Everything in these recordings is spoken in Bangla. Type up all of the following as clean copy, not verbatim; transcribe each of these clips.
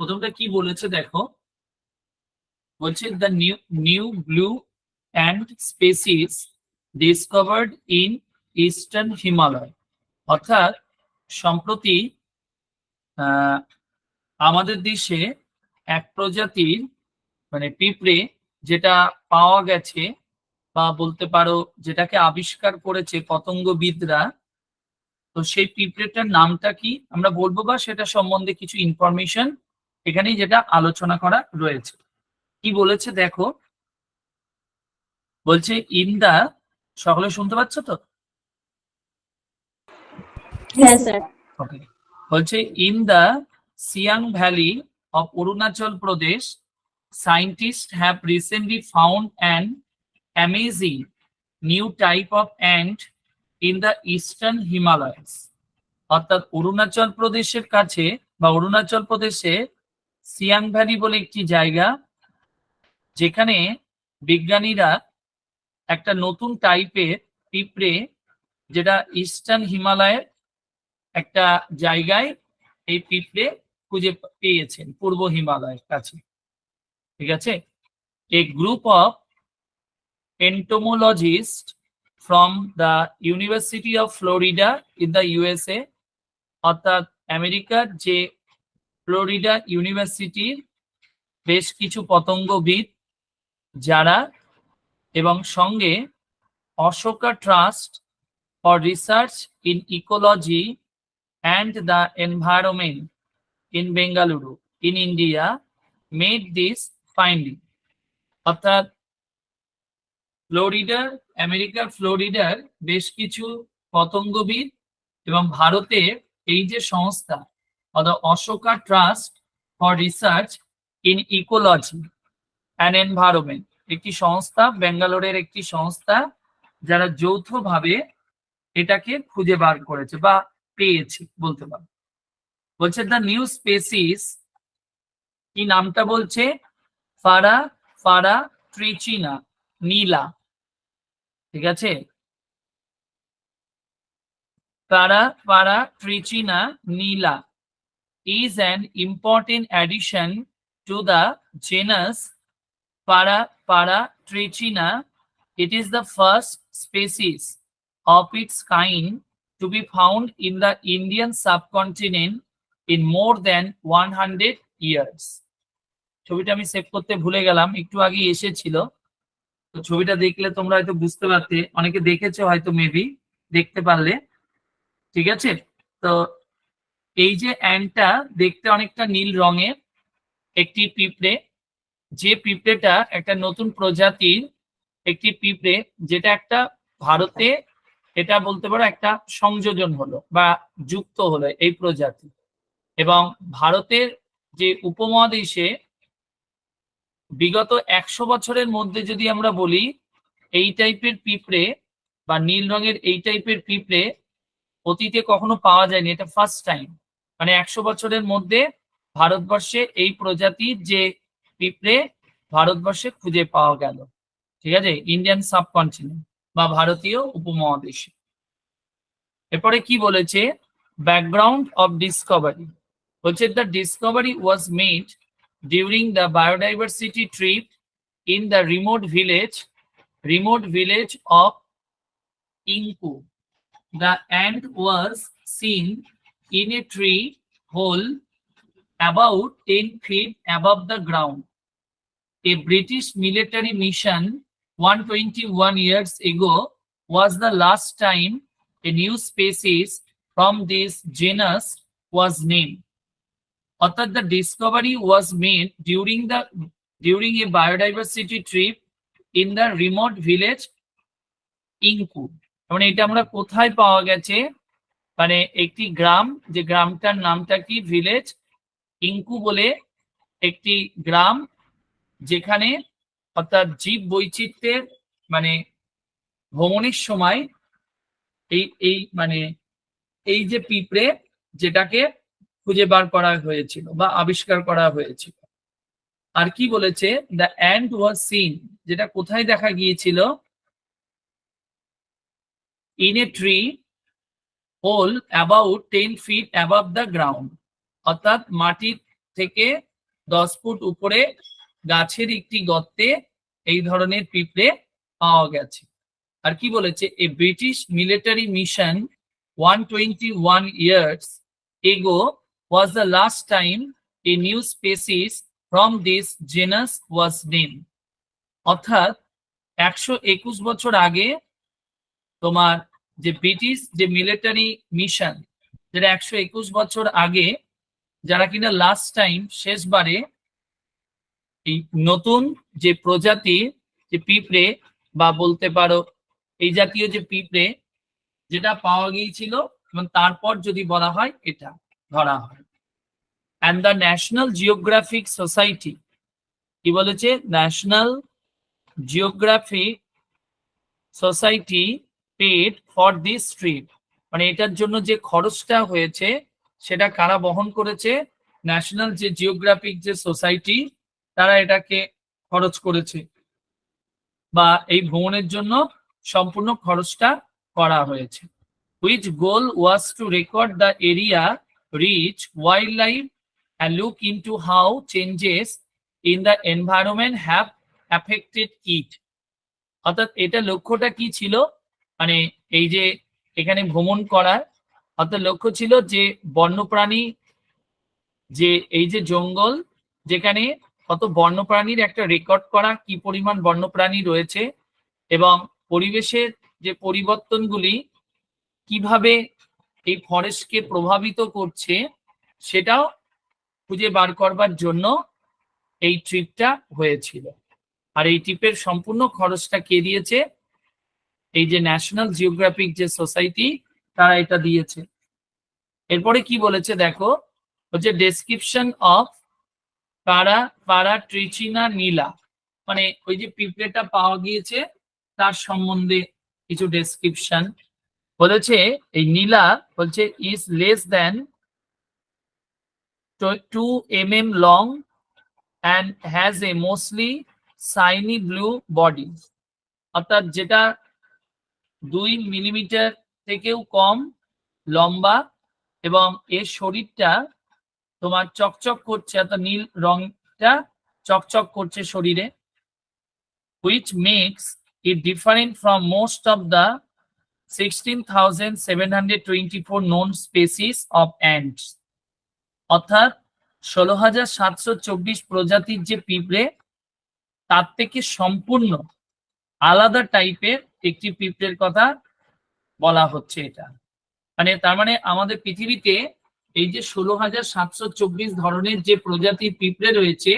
প্রথমটা কি বলেছে দেখো, বলছে the new blue and species discovered in eastern Himalaya. অর্থাৎ সম্প্রতি আমাদের দেশে এক প্রজাতির মানে পিঁপড়ে যেটা পাওয়া গেছে, বা বলতে পারো যেটাকে আবিষ্কার করেছে পতঙ্গবিদরা। তো সেই পিঁপড়েটার নামটা কি আমরা বলবো, বা সেটা সম্বন্ধে কিছু ইনফরমেশন এখানেই যেটা আলোচনা করা রয়েছে। কি বলেছে দেখো, বলছে ইন দা, সকলে শুনতে পাচ্ছ তো? হ্যাঁ স্যার। ওকে। বলছে in the Siang valley of Arunachal Pradesh, scientists have recently found an amazing new type of ant in the eastern Himalayas. অর্থাৎ অরুণাচল প্রদেশের কাছে বা অরুণাচল প্রদেশে সিয়াং ভ্যালি বলে একটি জায়গা, যেখানে বিজ্ঞানীরা একটা নতুন টাইপের পিঁপড়ে, যেটা ইস্টার্ন হিমালয়ের একটা জায়গায় এই পিঁপড়ে খুঁজে পেয়েছেন, পূর্ব হিমালয়ের কাছে। ঠিক আছে। A group of entomologists from the University of Florida in the USA, অর্থাৎ আমেরিকার যে ফ্লোরিডা ইউনিভার্সিটির বেশ কিছু পতঙ্গবিদ যারা, এবং সঙ্গে Ashoka trust for research in ecology and the environment in Bengaluru in India made this finding. অর্থাৎ ফ্লোরিডার, আমেরিকার ফ্লোরিডার বেশ কিছু পতঙ্গবিদ এবং ভারতের এই যে সংস্থা অর্থাৎ Ashoka trust for research in ecology and environment, একটি সংস্থা, ব্যাঙ্গালোরের একটি সংস্থা, যারা যৌথভাবে এটাকে খুঁজে বার করেছে বা পেয়েছে বলতে পারো। বলছে দ্য নিউ স্পেসিস, কি নামটা বলছে, ফারা ফারা ট্রিচিনা নীলা। ঠিক আছে, Paratrechina nila is an important addition to the genus Paratrechina. It is the first species of its kind to be found in the Indian subcontinent in more than 100 years. ছবিটা আমি সেভ করতে ভুলে গেলাম, একটু আগে এসেছিল, তো ছবিটা দেখলে তোমরা হয়তো বুঝতে পারতে, অনেকে দেখেছো হয়তো, মেবি দেখতে পারলে। ঠিক আছে। তো এই যে অ্যান্টটা দেখতে অনেকটা নীল রঙের একটি পিঁপড়ে, যে পিঁপড়েটা একটা নতুন প্রজাতির একটি পিঁপড়ে, যেটা একটা ভারতে এটা বলতে পারো একটা সংযোজন হলো বা যুক্ত হলো এই প্রজাতি। এবং ভারতের যে উপমহাদেশে বিগত 100 বছরের মধ্যে যদি আমরা বলি, এই টাইপের পিঁপড়ে বা নীল রঙের এই টাইপের পিঁপড়ে অতীতে কখনো পাওয়া যায়নি, এটা ফার্স্ট টাইম। মানে 100 বছরের মধ্যে ভারতবর্ষে এই প্রজাতির যে পিঁপড়ে ভারতবর্ষে খুঁজে পাওয়া গেল। ঠিক আছে, ইন্ডিয়ান সাবকন্টিনেন্ট বা ভারতীয় উপমহাদেশে। এরপরে কি বলেছে, ব্যাকগ্রাউন্ড অফ ডিসকভারি। বলছে the Discovery was made during the biodiversity trip in the remote village of ইনকু। The ant was seen in a tree hole about 10 feet above the ground. A British military mission 121 years ago was the last time a new species from this genus was named. Ọর্থাৎ the discovery was made during a biodiversity trip in the remote village ইনকু। মানে এটা আমরা কোথায় পাওয়া গেছে, মানে একটি গ্রাম, যে গ্রামটার নামটা কি, ভিলেজ ইনকু বলে একটি গ্রাম, যেখানে অর্থাৎ জীব বৈচিত্র্যের মানে ভ্রমণের সময় এই মানে এই যে পিঁপড়ে যেটাকে খুঁজে বার করা হয়েছিল বা আবিষ্কার করা হয়েছিল। আর কি বলেছে, দ্য অ্যান্ট ওয়াজ সিন, যেটা কোথায় দেখা গিয়েছিল, in a tree hole about 10 feet above the ground, অর্থাৎ মাটি থেকে 10 ফুট উপরে গাছের একটি গর্তে এই ধরনের পিঁপড়ে পাওয়া গেছে। আর কি বলেছে, a British military mission 121 years ago was the last time a new species from this genus was named. অর্থাৎ 121 বছর আগে তোমার যে ব্রিটিশ যে মিলিটারি মিশন, যেটা 121 বছর আগে, যারা কিনা লাস্ট টাইম শেষবারে এই নতুন যে প্রজাতির যে পিঁপড়ে বা বলতে পারো এই জাতীয় যে পিঁপড়ে যেটা পাওয়া গিয়েছিল, এবং তারপর যদি বলা হয় এটা ধরা হয়। And the National Geographic Society, কি বলেছে, National Geographic Society paid for this trip, মানে এটার জন্য যে খরচটা হয়েছে সেটা কারা বহন করেছে, ন্যাশনাল যে জিওগ্রাফিক যে সোসাইটি তারা এটাকে খরচ করেছে, বা এই ভ্রমণের জন্য সম্পূর্ণ খরচটা করা হয়েছে। which goal was to record the area, reach wildlife and look into how changes in the environment have affected it. অর্থাৎ এটা লক্ষ্যটা কি ছিল, মানে এই যে এখানে ভ্রমণ করার অর্থাৎ লক্ষ্য ছিল যে বন্যপ্রাণী, যে এই যে জঙ্গল যেখানে কত বন্যপ্রাণীর একটা রেকর্ড করা, কি পরিমাণ বন্যপ্রাণী রয়েছে এবং পরিবেশের যে পরিবর্তনগুলি কিভাবে এই ফরেস্টকে প্রভাবিত করছে সেটাও খুঁজে বার করবার জন্য এই ট্রিপটা হয়েছিল। আর এই ট্রিপের সম্পূর্ণ খরচটা কে দিয়েছে, এই যে ন্যাশনাল জিওগ্রাফিক যে সোসাইটি তারা এটা দিয়েছে। এরপরে কি বলেছে দেখো, হচ্ছে ডেসক্রিপশন অফ প্যারাট্রিচিনা নীলা, মানে ওই যে পিঁপড়েটা পাওয়া গিয়েছে তার সম্বন্ধে কিছু ডেসক্রিপশন বলেছে। এই নীলা বলছে is less than 2 mm long and has a mostly shiny blue body, অর্থাৎ যেটা 2 মিলিমিটার থেকেও কম লম্বা এবং এর শরীরটা তোমার চকচক করছে, অর্থাৎ নীল রংটা চকচক করছে শরীরে, which makes it different from most of the 16,724 known species of ants. অর্থাৎ 16,724 প্রজাতির যে পিঁপড়ে তার থেকে সম্পূর্ণ আলাদা টাইপের একটি পিঁপড়ের কথা বলা হচ্ছে। এটা মানে তার মানে আমাদের পৃথিবীতে এই যে 16,724 ধরনের যে প্রজাতির পিঁপড়ে রয়েছে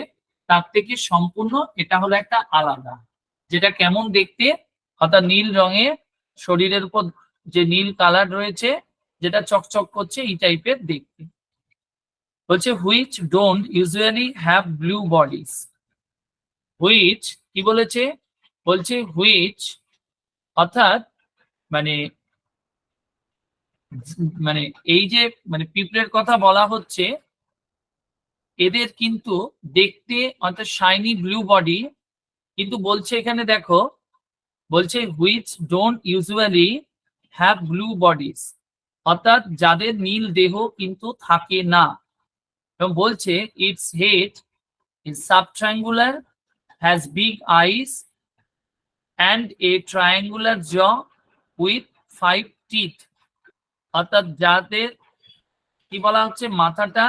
তার থেকে সম্পূর্ণ এটা হলো একটা আলাদা, যেটা কেমন দেখতে, অর্থাৎ নীল রঙে শরীরের উপর যে নীল কালার রয়েছে যেটা চকচক করছে এই টাইপের দেখতে। বলছে which don't usually have blue bodies, which কি বলেছে, বলছে হুইচ অর্থাৎ মানে মানে এই যে মানে পিঁপড়ের কথা বলা হচ্ছে, এদের কিন্তু দেখতে অর্থাৎ শাইনি ব্লু বডি, কিন্তু বলছে এখানে দেখো, বলছে which don't usually have blue bodies, অর্থাৎ যাদের নীল দেহ কিন্তু থাকে না, এবং বলছে its head is subtriangular, has big eyes and a triangular jaw with 5 teeth, অর্থাৎ যাদের কি বলা হচ্ছে মাথাটা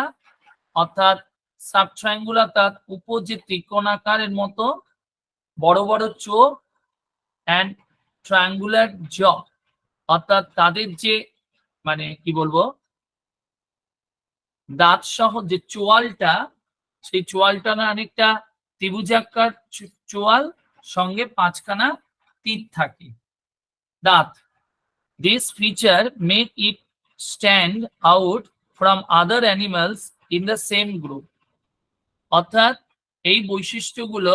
অর্থাৎ সাবট্রায়াঙ্গুলার, তার উপর যে ত্রিকোণাকারের মতো বড় বড় চোখ, অ্যান্ড ট্রায়াঙ্গুলার জ, অর্থাৎ তাদের যে মানে কি বলবো দাঁত সহ যে চোয়ালটা, সেই চোয়ালটা না অনেকটা ত্রিভুজাকার চোয়াল, সঙ্গে 5খানা তীর থাকে দাঁত। This feature make it stand out from other animals in the same group. অর্থাৎ এই বৈশিষ্ট্যগুলো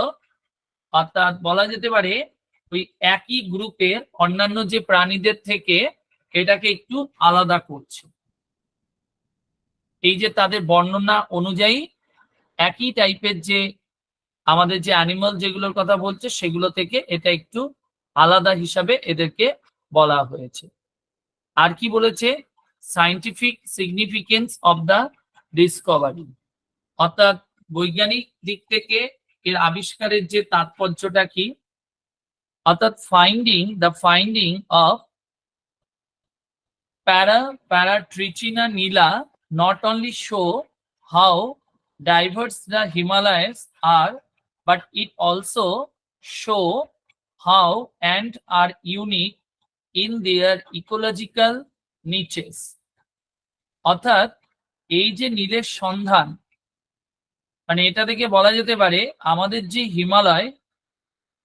অর্থাৎ বলা যেতে পারে ওই একই গ্রুপের অন্যান্য যে প্রাণীদের থেকে এটাকে একটু আলাদা করছে। এই যে তাদের বর্ণনা অনুযায়ী একই টাইপের যে আমাদের যে অ্যানিমাল যেগুলোর কথা বলছে সেগুলো থেকে এটা একটু আলাদা হিসাবে এদেরকে বলা হয়েছে। আর কি বলেছে, scientific significance of the Discovery, অর্থাৎ বৈজ্ঞানিক দিক থেকে এর আবিষ্কারের যে তাৎপর্যটা কি, অর্থাৎ the finding of Paratrechina nila not only show how diverse the Himalayas are, but it also show how ants are unique in their ecological niches. অর্থাৎ এই যে নীলের সন্ধান, মানে এটা থেকে বলা যেতে পারে আমাদের যে হিমালয়,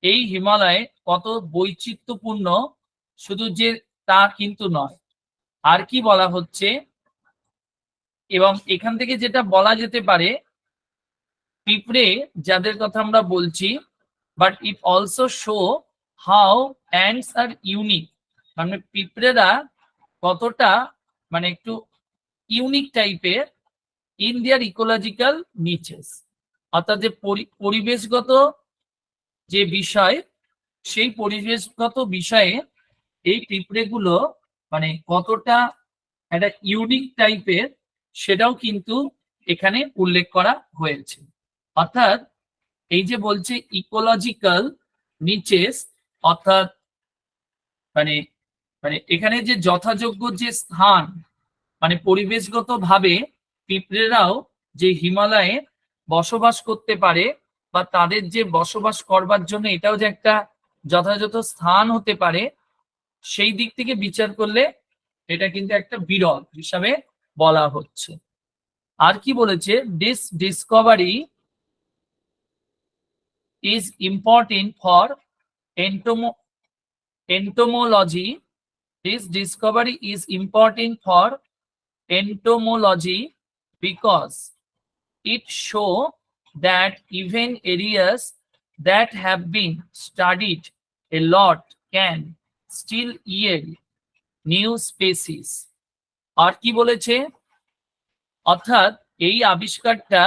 এই হিমালয় কত বৈচিত্র্যপূর্ণ, শুধু যে তা কিন্তু নয়। আর কি বলা হচ্ছে, এবং এখান থেকে যেটা বলা যেতে পারে, পিঁপড়ে যাদের কথা আমরা বলছি, but it also show how ants are unique, মানে পিঁপড়েরা কতটা মানে একটু ইউনিক টাইপের ইন দেয়ার ইকোলজিক্যাল নিচেস, অর্থাৎ যে পরিবেশগত যে বিষয়, সেই পরিবেশগত বিষয়ে এই পিঁপড়েগুলো মানে কতটা একটা ইউনিক টাইপের, সেটাও কিন্তু এখানে উল্লেখ করা হয়েছে। অর্থাৎ এই যে বলছে ইকোলজিক্যাল নিচেস, অর্থাৎ মানে মানে এখানে যে যথাযোগ্য যে স্থান, মানে পরিবেশগত ভাবে পিঁপড়েরাও যে হিমালয়ে বসবাস করতে পারে, বা তাদের যে বসবাস করবার জন্য এটাও যে একটা যথাযথ স্থান হতে পারে, সেই দিক থেকে বিচার করলে এটা কিন্তু একটা বিরল হিসাবে বলা হচ্ছে। আর কি বলেছে, this Discovery is important for entomology. This discovery is important for entomology because it show that even areas that have been studied a lot can still yield new species. আর কি বলেছে, অর্থাৎ এই আবিষ্কারটা,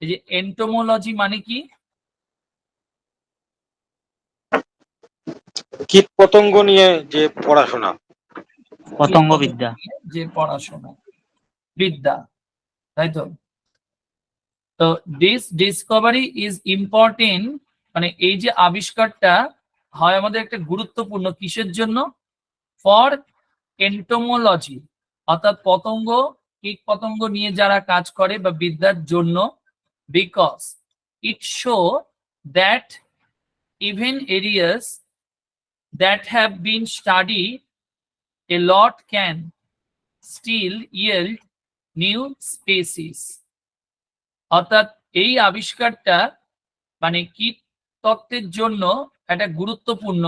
এই যে এন্টোমোলজি মানে কি, কীট পতঙ্গ নিয়ে যে পড়াশোনা, পতঙ্গ বিদ্যা, যে পড়াশোনা বিদ্যা, তাই তো। তো দিস ডিসকভারি ইজ ইম্পর্টেন্ট, মানে এই যে আবিষ্কারটা হয় আমাদের একটা গুরুত্বপূর্ণ, কিসের জন্য, ফর এন্টোমোলজি, অর্থাৎ পতঙ্গ কীট পতঙ্গ নিয়ে যারা কাজ করে বা বিদ্যার জন্য, because it show that even areas that have been studied a lot can still yield new species. অর্থাৎ এই আবিষ্কারটা মানে কীট তত্ত্বের জন্য একটা গুরুত্বপূর্ণ।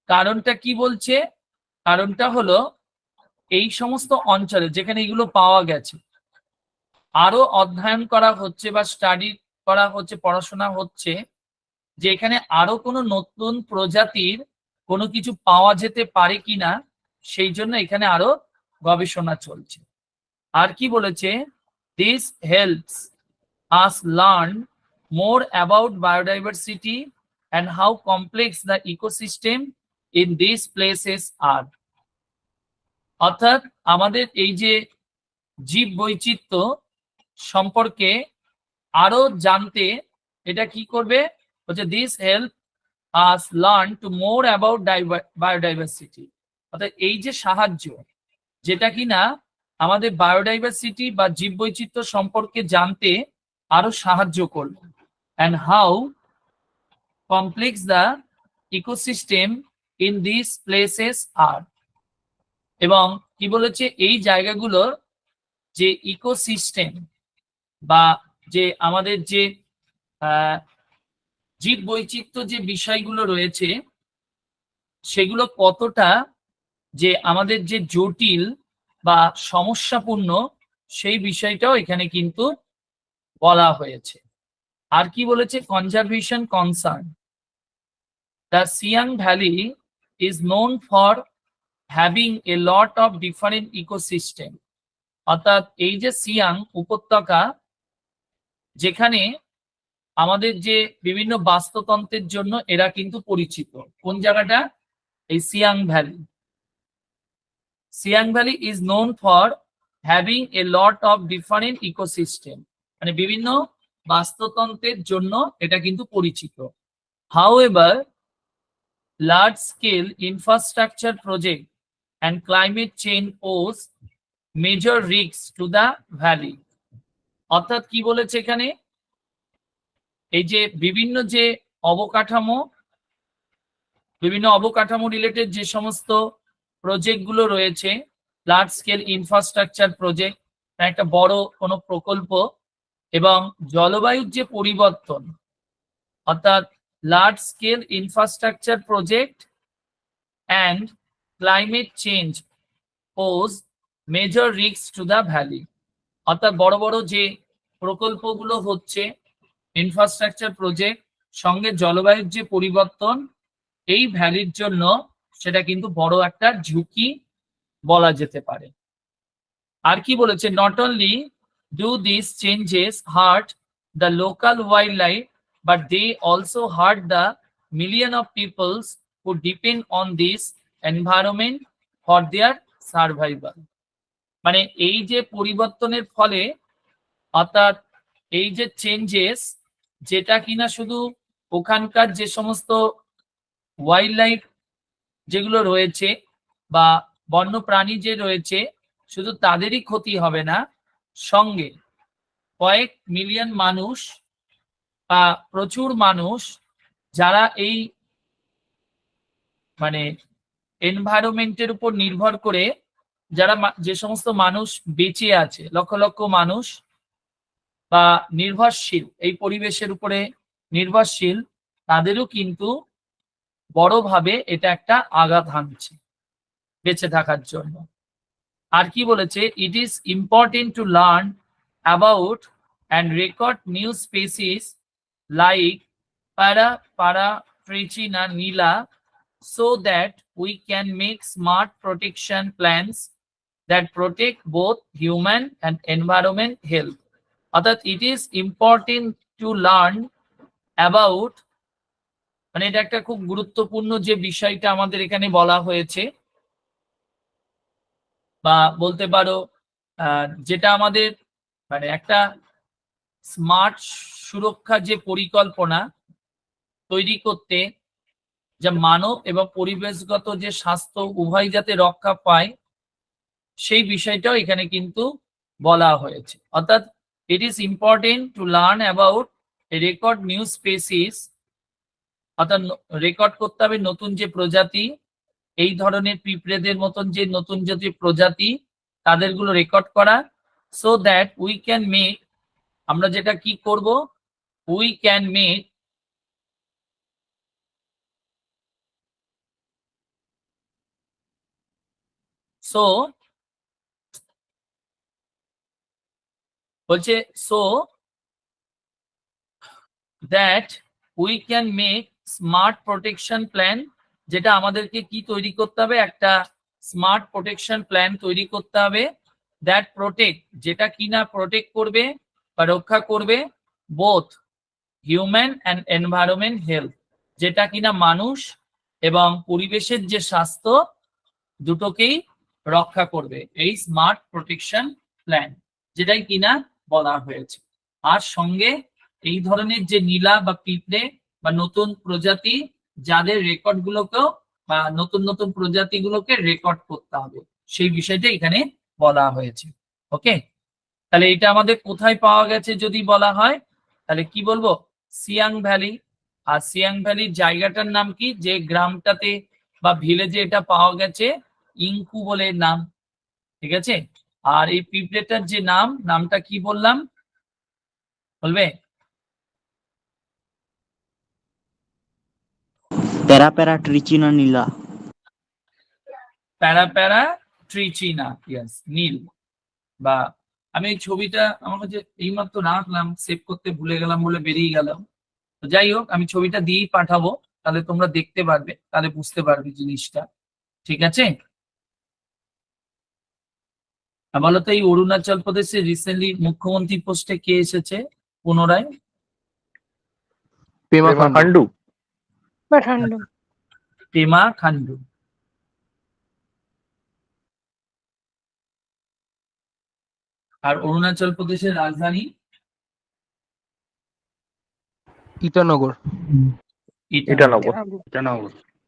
কারণটা কি বলছে, কারণটা হলো এই সমস্ত অঞ্চলে যেখানে এগুলো পাওয়া গেছে, আরো অধ্যয়ন করা হচ্ছে বা স্টাডি করা হচ্ছে, পড়াশোনা হচ্ছে, যে এখানে আরো কোনো নতুন প্রজাতির কোনো কিছু পাওয়া যেতে পারে কিনা, সেই জন্য এখানে আরো গবেষণা চলছে। আর কি বলেছে, this helps us learn more about biodiversity and how complex the ecosystem in this places are. অর্থাৎ আমাদের এই যে জীব বৈচিত্র্য সম্পর্কে আরো জানতে এটা কি করবে, হচ্ছে this help us learn to more about biodiversity, অর্থাৎ এই যে সাহায্য, যেটা কিনা আমাদের বায়োডাইভার্সিটি বা জীববৈচিত্র্য সম্পর্কে জানতে আরো সাহায্য করবে, and how complex the ecosystem in this places are. এবং কি বলেছে, এই জায়গাগুলোর যে ইকোসিস্টেম বা যে আমাদের যে জীব বৈচিত্র্য যে বিষয়গুলো রয়েছে, সেগুলো কতটা যে আমাদের যে জটিল বা সমস্যাপূর্ণ, সেই বিষয়টাও এখানে কিন্তু বলা হয়েছে। আর কি বলেছে, conservation concern, the Siang valley is known for having a lot of different ecosystem. অর্থাৎ এই যে সিয়াং উপত্যকা, যেখানে আমাদের যে বিভিন্ন বাস্তুতন্ত্রের জন্য এরা কিন্তু পরিচিত। কোন জায়গাটা, এই Siang valley. Siang valley is known for having a lot of different ecosystem, মানে বিভিন্ন বাস্তুতন্ত্রের জন্য এটা কিন্তু পরিচিত। However large scale infrastructure project and climate change pose major risk to the valley. অর্থাৎ কি বলেছে এখানে, এই যে বিভিন্ন অবকাঠামো রিলেটেড যে সমস্ত প্রজেক্ট গুলো রয়েছে, লার্জ স্কেল ইনফ্রাস্ট্রাকচার প্রজেক্ট, একটা বড় কোনো প্রকল্প, এবং জলবায়ুর যে পরিবর্তন, অর্থাৎ large scale infrastructure project and climate change pose major risk to the valley. অর্থাৎ বড় বড় যে প্রকল্পগুলো হচ্ছে, ইনফ্রাস্ট্রাকচার প্রজেক্ট সঙ্গে জলবায়ুর যে পরিবর্তন, এই ভ্যালির জন্য সেটা কিন্তু বড় একটা ঝুঁকি বলা যেতে পারে। আর কি বলেছে, not only do this changes hurt the local wildlife but they also hurt the million of peoples who depend on this environment for their survival. মানে এই যে পরিবর্তনের ফলে, অর্থাৎ এই যে চেঞ্জেস, যেটা কিনা শুধু ওখানকার যে সমস্ত ওয়াইল্ড লাইফ যেগুলো রয়েছে বা বন্য প্রাণী যে রয়েছে, শুধু তাদেরই ক্ষতি হবে না, সঙ্গে কয়েক মিলিয়ন মানুষ বা প্রচুর মানুষ যারা এই মানে এনভায়রনমেন্টের উপর নির্ভর করে, যারা যে সমস্ত মানুষ বেঁচে আছে, লক্ষ লক্ষ মানুষ বা নির্ভরশীল, এই পরিবেশের উপরে নির্ভরশীল, তাদেরও কিন্তু বড়ভাবে এটা একটা আঘাত হানছে বেঁচে থাকার জন্য। আর কি বলেছে, it is important to learn about and record new species like Paratrechina nila so that we can make smart protection plans that protect both human and environment health. অর্থাৎ it is important to learn about, মানে এটা একটা খুব গুরুত্বপূর্ণ যে বিষয়টা আমাদের এখানে বলা হয়েছে, বা বলতে পারো যেটা আমাদের মানে একটা স্মার্ট সুরক্ষা যে পরিকল্পনা তৈরি করতে, যা মানব এবং পরিবেশগত যে স্বাস্থ্য উভয় যাতে রক্ষা পায়, সেই বিষয়টাও এখানে কিন্তু বলা হয়েছে। অর্থাৎ it is important to learn about record new species, অর্থাৎ রেকর্ড করতে হবে নতুন যে প্রজাতি, এই ধরনের পিঁপড়েদের মতন যে নতুন যে প্রজাতি, তাদেরগুলো রেকর্ড করা, so that we can make, আমরা যেটা কি করব, উই ক্যান মেক সো বলছে so that we can make smart protection plan, যেটা আমাদেরকে কি তৈরি করতে হবে, একটা স্মার্ট প্রোটেকশন প্ল্যান তৈরি করতে হবে, দ্যাট প্রোটেক্ট, যেটা কিনা প্রোটেক্ট করবে বা রক্ষা করবে, both human and environment health, যেটা কিনা মানুষ এবং পরিবেশের যে স্বাস্থ্য দুটোকেই রক্ষা করবে, এই স্মার্ট প্রোটেকশন প্ল্যান যেটাই কিনা বলা হয়েছে। আর সঙ্গে এই ধরনের যে নীলা বা পিঁপড়ে বা নতুন প্রজাতি, যাদের রেকর্ড গুলোকেও বা নতুন নতুন প্রজাতিগুলোকে রেকর্ড করতে হবে, সেই বিষয়টা এখানে বলা হয়েছে। ওকে, তাহলে এটা আমাদের কোথায় পাওয়া গেছে যদি বলা হয়, তাহলে কি বলবো, সিয়াং ভ্যালি। আর সিয়াং ভ্যালির জায়গাটার নাম কি, যে গ্রামটাতে বা ভিলেজে এটা পাওয়া গেছে, ইংকু বলে নাম, ঠিক আছে। আর এই পিঁপড়েটার যে নামটা কি বললাম, বলবে? প্যারাপ্যারাট্রিচিনা নীলা। প্যারাপ্যারাট্রিচিনা, ইয়েস, নীল। বা আমি এই ছবিটা আমার কাছে এইমাত্র রাখলাম, সেভ করতে ভুলে গেলাম বলে বেরিয়ে গেলাম। যাই হোক, আমি ছবিটা দিয়েই পাঠাবো, তাহলে তোমরা দেখতে পারবে, তাহলে বুঝতে পারবে জিনিসটা, ঠিক আছে। বলো তো, এই অরুণাচল প্রদেশে রিসেন্টলি মুখ্যমন্ত্রী পোস্টে কে এসেছে পুনরায়? পেমা খান্ডু। পেমা খান্ডু। আর অরুণাচল প্রদেশের রাজধানী ইটানগর। ইটানগর।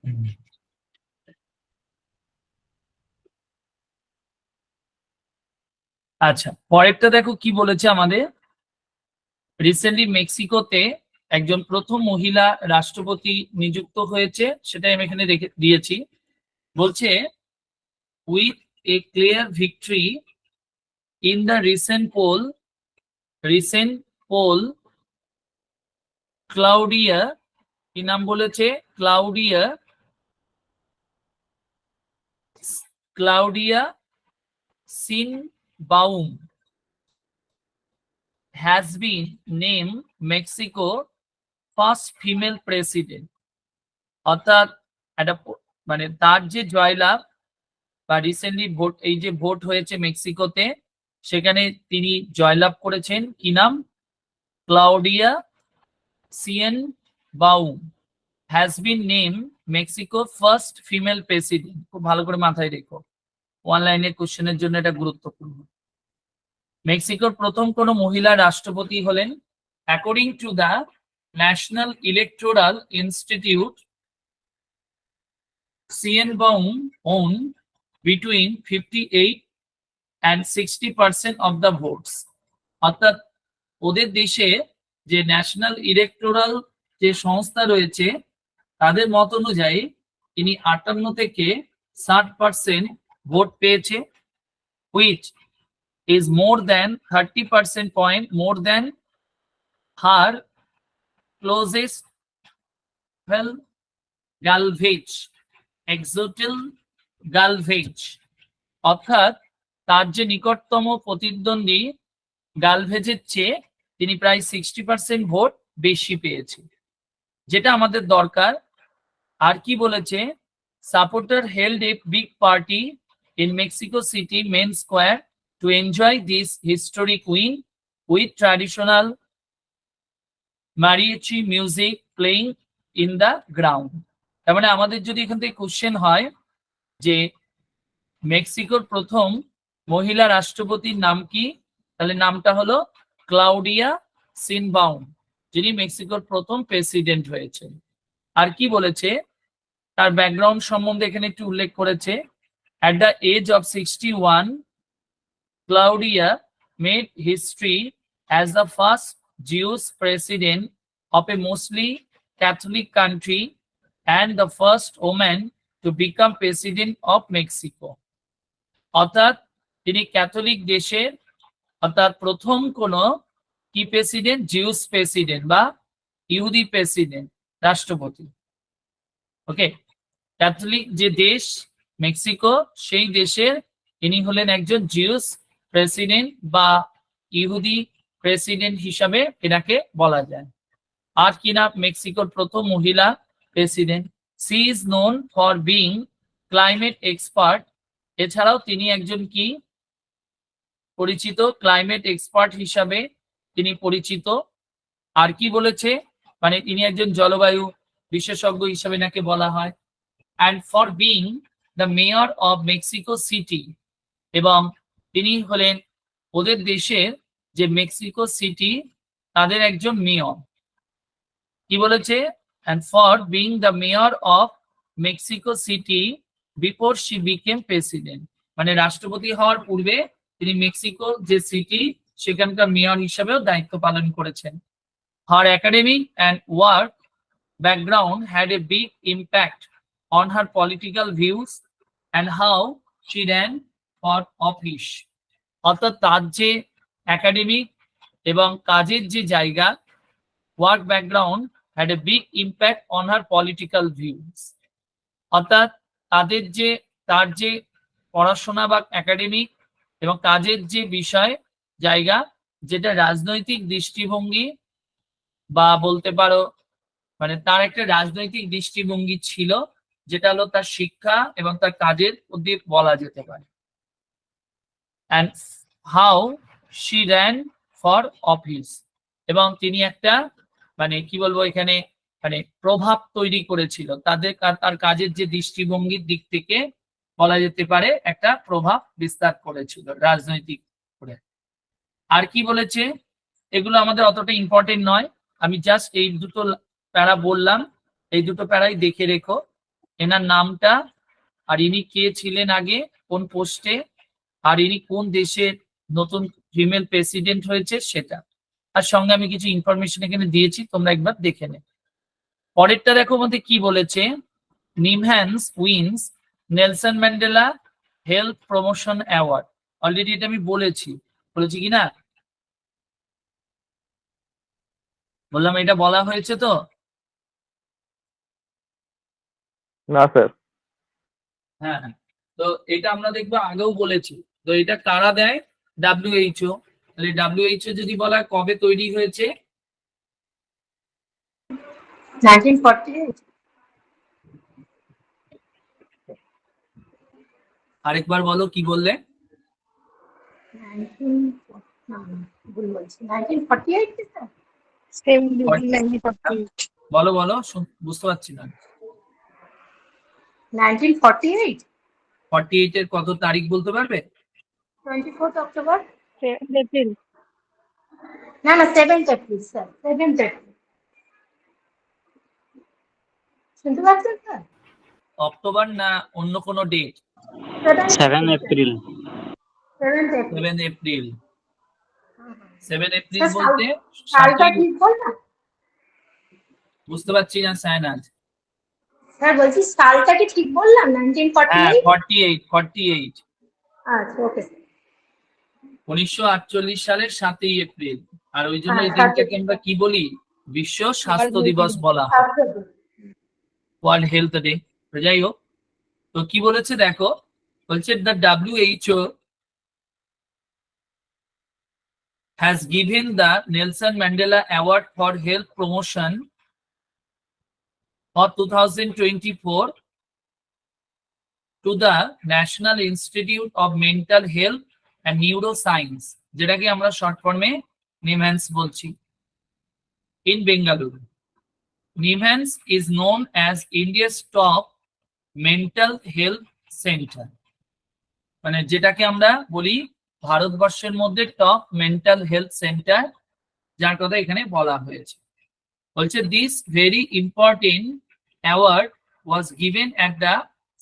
হুম। আচ্ছা, পরেরটা দেখো কি বলেছে আমাদের। রিসেন্টলি মেক্সিকোতে একজন প্রথম মহিলা রাষ্ট্রপতি নিযুক্ত হয়েছে, সেটাই আমি এখানে রেখে দিয়েছি। বলছে with a clear victory in the recent poll Claudia, কি নাম বলেছে, Claudia Sheinbaum has been named Mexico first female president। অর্থাৎ একটা মানে তার যে জয়লাভ বা রিসেন্টলি ভোট, এই যে ভোট হয়েছে মেক্সিকোতে, সেখানে তিনি জয়লাভ করেছেন। কি নাম? Claudia Sheinbaum has been name Mexico first female president. খুব ভালো করে মাথায় রেখো, ওয়ান লাইনের কোশ্চেনের জন্য এটা গুরুত্বপূর্ণ। মেক্সিকোর প্রথম কোন মহিলা রাষ্ট্রপতি হলেন। According to the national electoral institute, Sheinbaum won between 58 and 60% of the votes। অর্থাৎ ওদের দেশে যে ন্যাশনাল ইলেকটোরাল যে সংস্থা রয়েছে, তাদের মত অনুযায়ী তিনি 58 থেকে 60% ভোট পেয়েছে, which is more than 30% point more than her closest rival Xochitl Galvez। অর্থাৎ তার যে নিকটতম প্রতিদ্বন্দ্বী গালভেজের চেয়ে তিনি প্রায় 60% ভোট বেশি পেয়েছে, যেটা আমাদের দরকার। আর কি বলেছে? Supporter held a big party in Mexico City main square to enjoy this historic win with traditional mariachi music playing in the ground. তার মানে আমাদের যদি এখান থেকে কোশ্চেন হয় যে মেক্সিকোর প্রথম মহিলা রাষ্ট্রপতির নাম কি, তাহলে নামটা হলো ক্লাউডিয়া সিনবাউম, যিনি মেক্সিকোর প্রথম প্রেসিডেন্ট হয়েছেন। আর কি বলেছে তার ব্যাকগ্রাউন্ড সম্বন্ধে এখানে একটু উল্লেখ করেছে। At the age of 61, Claudia made history as the first Jewish president of a mostly Catholic country and the first woman to become president of Mexico। অর্থাৎ তিনি ক্যাথলিক দেশের অর্থাৎ প্রথম কোন কি প্রেসিডেন্ট, জিউস প্রেসিডেন্ট বা ইহুদি প্রেসিডেন্ট, রাষ্ট্রপতি। ওকে, ক্যাথলিক যে দেশ মেক্সিকো, সেই দেশের তিনি হলেন একজন জিউস প্রেসিডেন্ট বা ইহুদি প্রেসিডেন্ট হিসাবে এনাকে বলা যায়। আর কিনা মেক্সিকোর প্রথম মহিলা president. She is known for being climate expert. এছাড়াও তিনি একজন কি পরিচিত, ক্লাইমেট এক্সপার্ট হিসাবে তিনি পরিচিত। আর কি বলেছে, মানে তিনি একজন জলবায়ু বিশেষজ্ঞ হিসাবে নাকি বলা হয়। And for being the mayor of Mexico city, এবং তিনি হলেন ওদের দেশের যে মেক্সিকো সিটি, তাদের একজন মেয়র। কি বলেছে? And for being the mayor of Mexico city before she became president, মানে রাষ্ট্রপতি হওয়ার পূর্বে তিনি মেক্সিকো যে সিটি, সেখানকার মেয়র হিসাবেও দায়িত্ব পালন করেছেন। Her academic and work background had a big impact on her political views and how she ran for office. অর্থাৎ তার যে একাডেমিক এবং কাজের যে জায়গা, work background had a big impact on her political views. অর্থাৎ তার যে পড়াশোনা বা একাডেমিক এবং কাজের যে বিষয় জায়গা, যেটা রাজনৈতিক দৃষ্টিভঙ্গি বা বলতে পারো মানে তার একটা রাজনৈতিক দৃষ্টিভঙ্গি ছিল, যেটা হলো তার শিক্ষা এবং তার কাজের মধ্যে বলা যেতে পারে। And how she ran for office, এবং তিনি একটা মানে কি বলবো এখানে মানে প্রভাব তৈরি করেছিল তার কাজের যে দৃষ্টিভঙ্গির দিক থেকে বলা যেতে পারে একটা প্রভাব বিস্তার করেছিল রাজনৈতিক করে। আর কি বলেছে, এগুলো আমাদের অতটা ইম্পর্টেন্ট নয়, আমি জাস্ট এই দুটো প্যারা বললাম, এই দুটো প্যারাই দেখে রেখো। এনার নামটা, আর ইনি কে ছিলেন আগে, কোন পোস্টে, আর ইনি কোন দেশের নতুন ফিমেল প্রেসিডেন্ট হয়েছে সেটা, আর সঙ্গে আমি কিছু ইনফরমেশন এখানে দিয়েছি, তোমরা একবার দেখে নে। পরেরটা দেখো মধ্যে কি বলেছে, NIMHANS wins Nelson Mandela health promotion award. Already এটা আমি বলেছি কি না, বললাম এটা বলা হয়েছে তো। না স্যার। হ্যাঁ হ্যাঁ, তো এটা আমরা দেখবো আগেও বলেছি। তো এটা কারা দেয়, WHO। তাহলে WHO যদি বলা হয় কবে তৈরি হয়েছে, 1948 আরেকবার বলো কি বললে। 1948 স্যার। বলো বলো, বুঝতে পারছি না। 1948 48 এর কত তারিখ বলতে পারবে? 24th October. না না 7th April sir, 7th April. শুনতে পাচ্ছেন স্যার? অক্টোবর না অন্য কোনো date? 7 April. 7th April. 7 April. 7 April sir, বলতে সালটা ঠিক বললাম? বুঝতে পারছি না সায়নাজ। স্যার বলছি সালটা কি ঠিক বললাম? হ্যাঁ 1948। 48। আচ্ছা ওকে স্যার। 1948 সালের 7ই এপ্রিল। আর ওই জন্য হ্যাঁ, এই দিনটাকে 7ই আমরা কি বলি, বিশ্ব স্বাস্থ্য দিবস বলা হয়, এপ্রিল। World health day. তো যাই হোক, তো কি বলেছে দেখো, বলছে the WHO has given the Nelson Mandela Award for Health Promotion for 2024 to the National Institute of Mental Health and Neuroscience, যেটাকে আমরা শর্ট ফর্মে নিমহ্যান্স বলছি, in Bengaluru. NIMHANS is known as India's top mental health center, মানে যেটাকে আমরা বলি ভারতবর্ষের মধ্যে টপ মেন্টাল হেলথ সেন্টার, যার কথা এখানে বলা হয়েছে। বলছে this very important award was given at the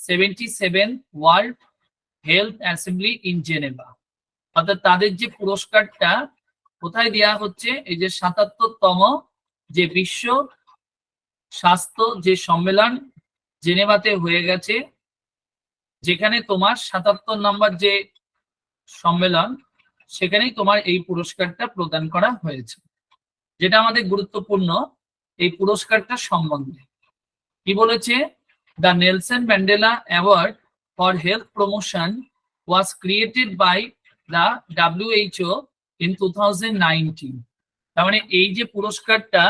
77th world health assembly in Geneva. অর্থাৎ তাদের যে পুরস্কারটা কোথায় দেওয়া হচ্ছে, এই যে 77তম যে বিশ্ব স্বাস্থ্য যে সম্মেলন জেনেভাতে হয়ে গেছে, যেখানে তোমার 77 নম্বর যে সম্মেলন, সেখানেই তোমার এই পুরস্কারটা প্রদান করা হয়েছে। যেটা আমাদের গুরুত্বপূর্ণ এই পুরস্কারটা সম্বন্ধে কি বলেছে, the Nelson Mandela award for health promotion was created by the WHO in 2019। তার মানে এই যে পুরস্কারটা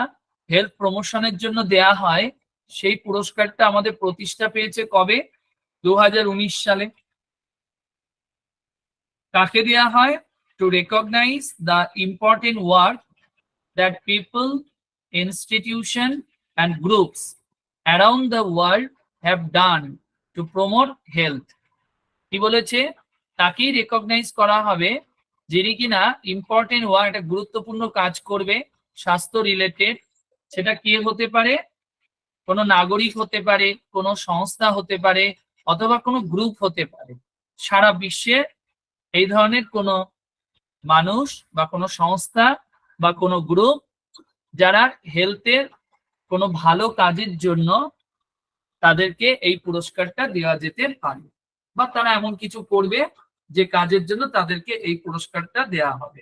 হেলথ প্রমোশনের জন্য দেয়া হয়, সেই পুরস্কারটা আমাদের প্রতিষ্ঠা পেয়েছে কবে, 2019 সালে। কাকে দেয়া হয়, to recognise the important work that people, institution and groups around the world have done to promote health. কি বলেছে, তাকেই রেকগনাইজ করা হবে যিনি কিনা ইম্পর্টেন্ট ওয়ার্ক, একটা গুরুত্বপূর্ণ কাজ করবে স্বাস্থ্য রিলেটেড। সেটা কে হতে পারে, কোনো নাগরিক হতে পারে, কোনো সংস্থা হতে পারে, অথবা কোনো গ্রুপ হতে পারে। সারা বিশ্বে এই ধরনের কোনো মানুষ বা কোনো সংস্থা বা কোনো গ্রুপ যারা হেলথের কোনো ভালো কাজের জন্য তাদেরকে এই পুরস্কারটা দেওয়া যেতে পারে, বা তারা এমন কিছু করবে যে কাজের জন্য তাদেরকে এই পুরস্কারটা দেওয়া হবে।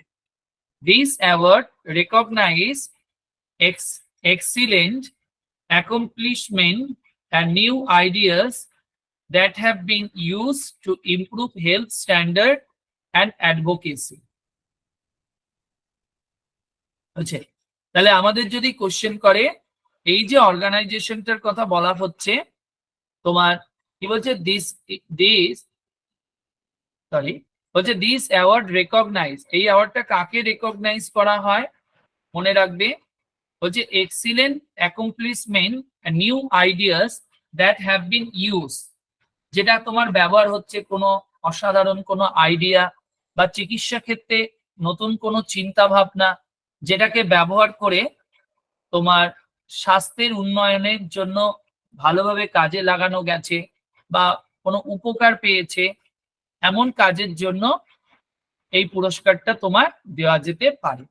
This award recognise excellent accomplishment and new ideas that have been used to improve health standard and advocacy. আচ্ছা, তাহলে আমাদের যদি কোশ্চেন করে এই যে অর্গানাইজেশনটার কথা বলা হচ্ছে, তোমার কি বলছে, দিস অ্যাওয়ার্ড রেকগনাইজ, এই অ্যাওয়ার্ডটা কাকে রেকগনাইজ করা হয় মনে রাখবে, বলছে excellent accomplishment and new ideas that have been use, যেটা তোমার ব্যবহার হচ্ছে কোনো অসাধারণ কোনো আইডিয়া, বা চিকিৎসা ক্ষেত্রে নতুন কোনো চিন্তা ভাবনা যেটাকে ব্যবহার করে তোমার স্বাস্থ্যের উন্নয়নের জন্য ভালোভাবে কাজে লাগানো গেছে বা কোনো উপকার পেয়েছে, এমন কাজের জন্য এই পুরস্কারটা তোমার দেওয়া যেতে পারে।